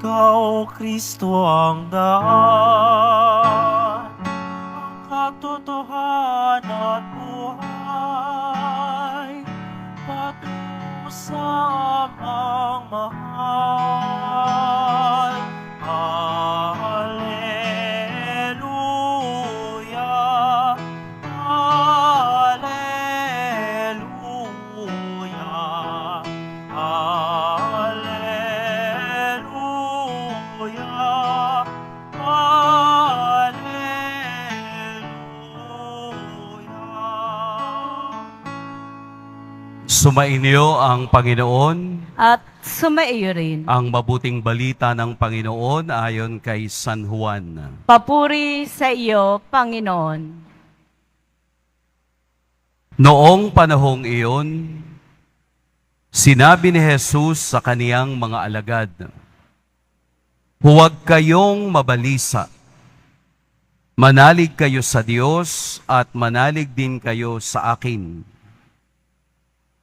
Ikaw, Kristo, ang daan, ang katotohanan at buhay, patungo sa Amang mahal. Alleluia, Alleluia, Alleluia, Alleluia. Sumainyo ang Panginoon, At sumaiyo rin. ang mabuting balita ng Panginoon ayon kay San Juan. Papuri sa iyo, Panginoon. Noong panahong iyon, sinabi ni Jesus sa kaniyang mga alagad, "Huwag kayong mabalisa. Manalig kayo sa Diyos at manalig din kayo sa akin.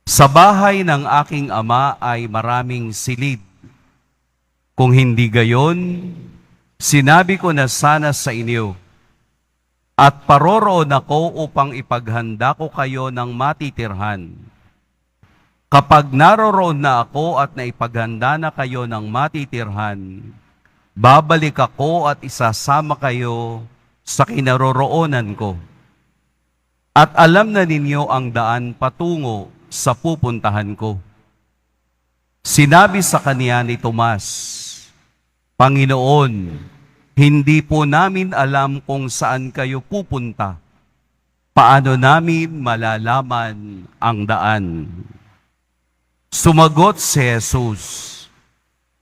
Sa bahay ng aking Ama ay maraming silid. Kung hindi gayon, sinabi ko na sana sa inyo, at paroroon ako upang ipaghanda ko kayo ng matitirhan. Kapag naroroon na ako at naipaghanda na kayo ng matitirhan, babalik ako at isasama kayo sa kinaroroonan ko. At alam na ninyo ang daan patungo sa pupuntahan ko." Sinabi sa kaniya ni Tomas, "Panginoon, hindi po namin alam kung saan kayo pupunta. Paano namin malalaman ang daan?" Sumagot si Jesus,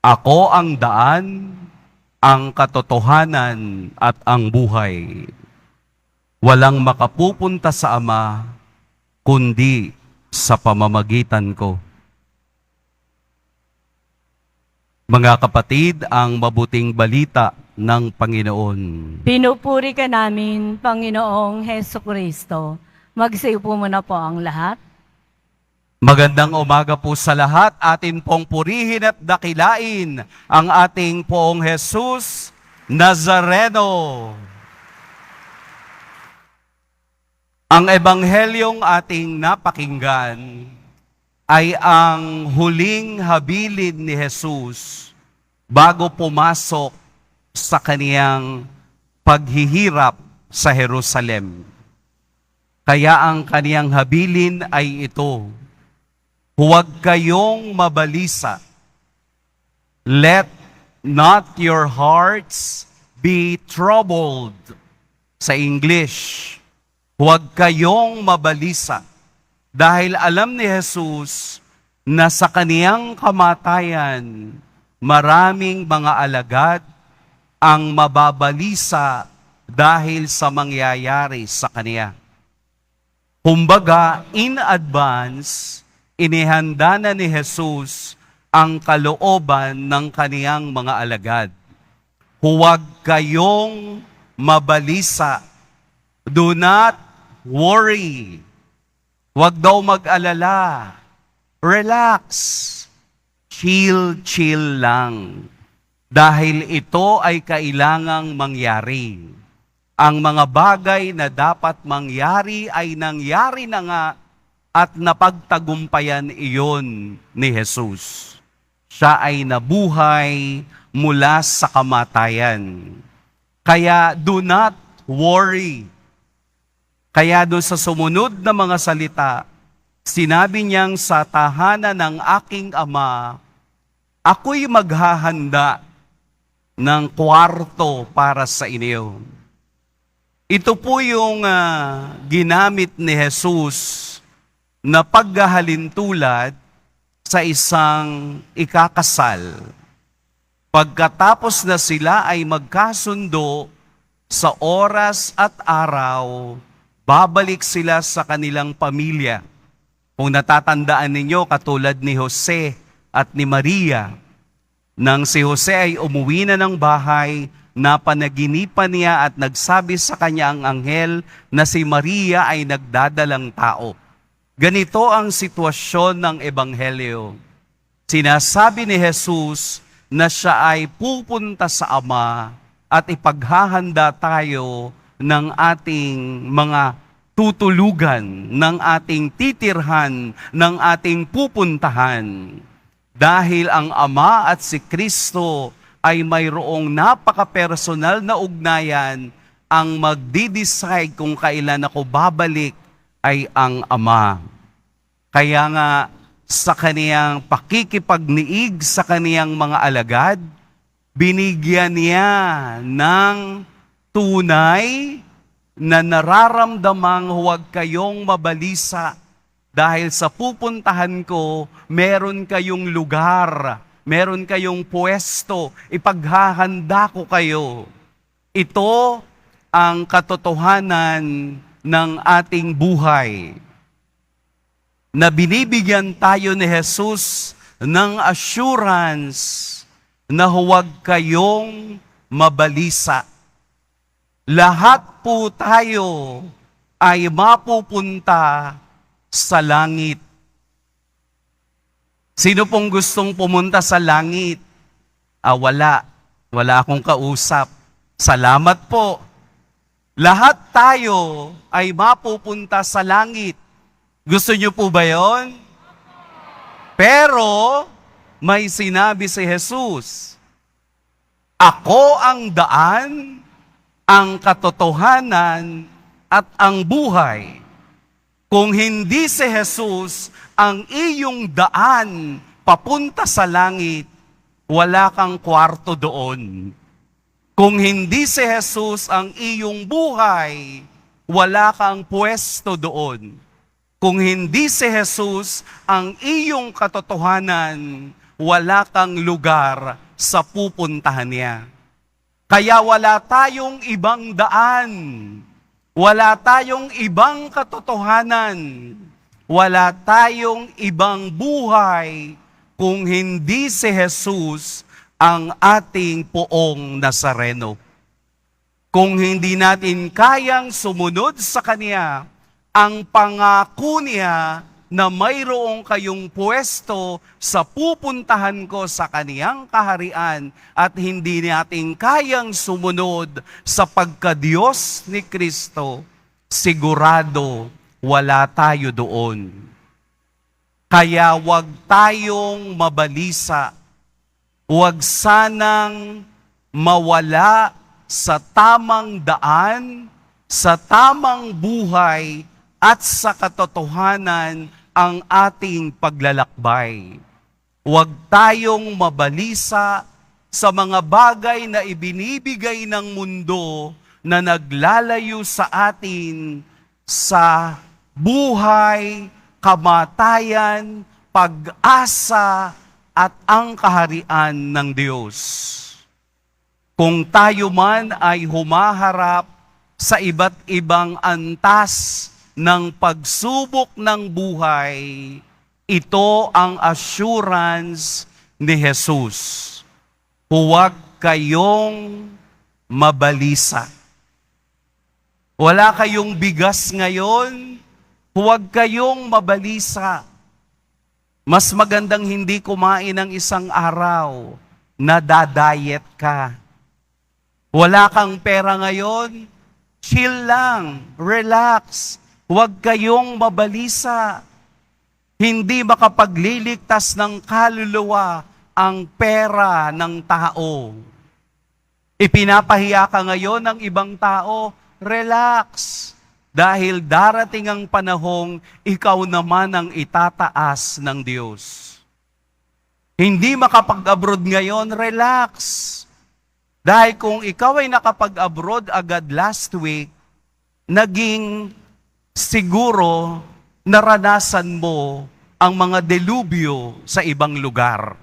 "Ako ang daan, ang katotohanan at ang buhay. Walang makapupunta sa Ama, kundi sa pamamagitan ko." Mga kapatid, ang mabuting balita ng Panginoon. Pinupuri ka namin, Panginoong Heso Kristo. Magsiyo po muna po ang lahat. Magandang umaga po sa lahat. Atin pong purihin at dakilain ang ating Poong Jesus Nazareno. Ang ebanghelyong ating napakinggan ay ang huling habilin ni Jesus bago pumasok sa kaniyang paghihirap sa Jerusalem. Kaya ang kaniyang habilin ay ito, "Huwag kayong mabalisa. Let not your hearts be troubled." Sa English, huwag kayong mabalisa. Dahil alam ni Jesus na sa kaniyang kamatayan, maraming mga alagad ang mababalisa dahil sa mangyayari sa kaniya. Kumbaga, in advance, inihanda na ni Jesus ang kalooban ng kaniyang mga alagad. Huwag kayong mabalisa. Do not worry. Huwag daw mag-alala. Relax. Chill lang. Dahil ito ay kailangang mangyari. Ang mga bagay na dapat mangyari ay nangyari na nga at napagtagumpayan iyon ni Jesus. Siya ay nabuhay mula sa kamatayan. Kaya do not worry. Kaya doon sa sumunod na mga salita, sinabi niyang sa tahanan ng aking Ama, ako'y maghahanda ng kwarto para sa inyo. Ito po yung ginamit ni Jesus na paghahalintulad sa isang ikakasal. Pagkatapos na sila ay magkasundo sa oras at araw, babalik sila sa kanilang pamilya. Kung natatandaan ninyo, katulad ni Jose at ni Maria, nang si Jose ay umuwi na ng bahay, napanaginipan niya at nagsabi sa kanya ang anghel na si Maria ay nagdadalang tao. Ganito ang sitwasyon ng Ebanghelyo. Sinasabi ni Jesus na siya ay pupunta sa Ama at ipaghahanda tayo ng ating mga tutulugan, ng ating titirhan, ng ating pupuntahan. Dahil ang Ama at si Kristo ay mayroong napaka-personal na ugnayan, ang magdi-decide kung kailan ako babalik ay ang Ama. Kaya nga, sa kaniyang pakikipagniig sa kaniyang mga alagad, binigyan niya ng tunay na nararamdamang huwag kayong mabalisa dahil sa pupuntahan ko, meron kayong lugar, meron kayong pwesto, ipaghahanda ko kayo. Ito ang katotohanan ng ating buhay, na binibigyan tayo ni Jesus ng assurance na huwag kayong mabalisa. Lahat po tayo ay mapupunta sa langit. Sino pong gustong pumunta sa langit? Wala. Wala akong kausap. Salamat po. Lahat tayo ay mapupunta sa langit. Gusto niyo po ba yon? Pero may sinabi si Jesus, ako ang daan, ang katotohanan, at ang buhay. Kung hindi si Jesus ang iyong daan papunta sa langit, wala kang kwarto doon. Kung hindi si Jesus ang iyong buhay, wala kang pwesto doon. Kung hindi si Jesus ang iyong katotohanan, wala kang lugar sa pupuntahan niya. Kaya wala tayong ibang daan, wala tayong ibang katotohanan, wala tayong ibang buhay kung hindi si Jesus ang ating poong Nazareno. Kung hindi natin kayang sumunod sa Kanya, ang pangako niya na mayroong kayong pwesto sa pupuntahan ko sa kaniyang kaharian at hindi natin kayang sumunod sa pagka-Diyos ni Kristo, sigurado wala tayo doon. Kaya wag tayong mabalisa, wag sanang mawala sa tamang daan, sa tamang buhay, at sa katotohanan ang ating paglalakbay. Huwag tayong mabalisa sa mga bagay na ibinibigay ng mundo na naglalayo sa atin sa buhay, kamatayan, pag-asa, at ang kaharian ng Diyos. Kung tayo man ay humaharap sa iba't ibang antas ng pagsubok ng buhay, ito ang assurance ni Jesus. Huwag kayong mabalisa. Wala kayong bigas ngayon, huwag kayong mabalisa. Mas magandang hindi kumain ng isang araw na dadayet ka. Wala kang pera ngayon, chill lang, relax. Huwag kayong mabalisa. Hindi makapagliligtas ng kaluluwa ang pera ng tao. Ipinapahiya ka ngayon ng ibang tao, relax. Dahil darating ang panahong ikaw naman ang itataas ng Diyos. Hindi makapag-abroad ngayon, relax. Dahil kung ikaw ay nakapag-abroad agad last week, naging siguro naranasan mo ang mga delubyo sa ibang lugar.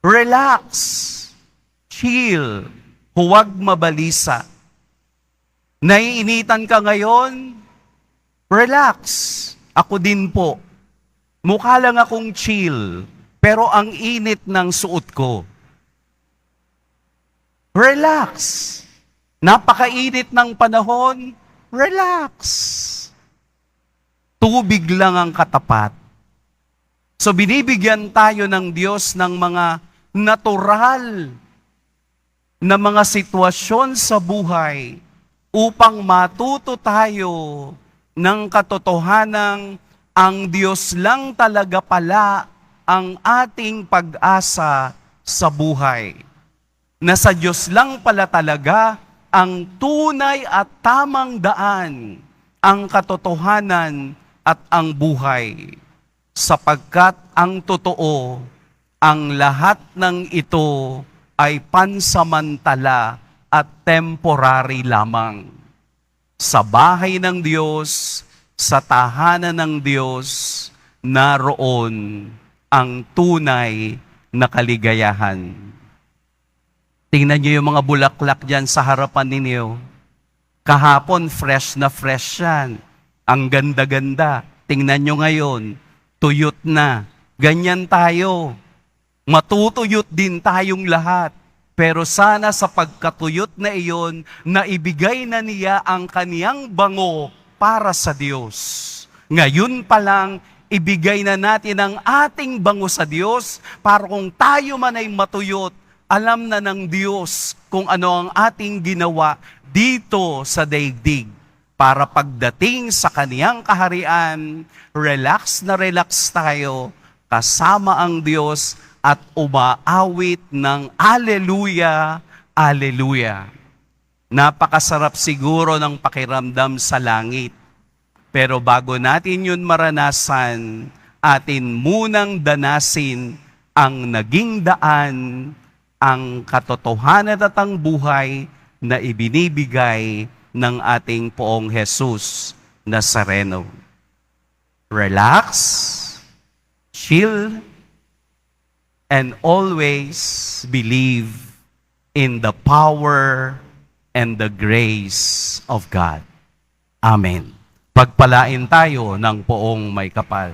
Relax, chill, huwag mabalisa. Naiinitan ka ngayon? Relax. Ako din po. Mukha lang akong chill, pero ang init ng suot ko. Relax. Napakainit ng panahon? Relax. Tubig lang ang katapat. So binibigyan tayo ng Diyos ng mga natural na mga sitwasyon sa buhay upang matuto tayo ng katotohanang ang Diyos lang talaga pala ang ating pag-asa sa buhay. Na sa Diyos lang pala talaga ang tunay at tamang daan, ang katotohanan at ang buhay. Sapagkat ang totoo, ang lahat ng ito ay pansamantala at temporary lamang. Sa bahay ng Diyos, sa tahanan ng Diyos, naroon ang tunay na kaligayahan. Tingnan niyo yung mga bulaklak dyan sa harapan ninyo. Kahapon, fresh na fresh yan. Ang ganda-ganda. Tingnan nyo ngayon, tuyot na. Ganyan tayo. Matutuyot din tayong lahat. Pero sana sa pagkatuyot na iyon, naibigay na niya ang kaniyang bango para sa Diyos. Ngayon pa lang, ibigay na natin ang ating bango sa Diyos para kung tayo man ay matuyot, alam na ng Diyos kung ano ang ating ginawa dito sa daigdig. Para pagdating sa kaniyang kaharian, relax na relax tayo, kasama ang Diyos at umaawit ng Alleluia, Alleluia. Napakasarap siguro ng pakiramdam sa langit. Pero bago natin yun maranasan, atin munang danasin ang naging daan, ang katotohanan at ang buhay na ibinibigay ng ating Poong Jesus Nazareno. Relax, chill, and always believe in the power and the grace of God. Amen. Pagpalain tayo ng Poong May Kapal.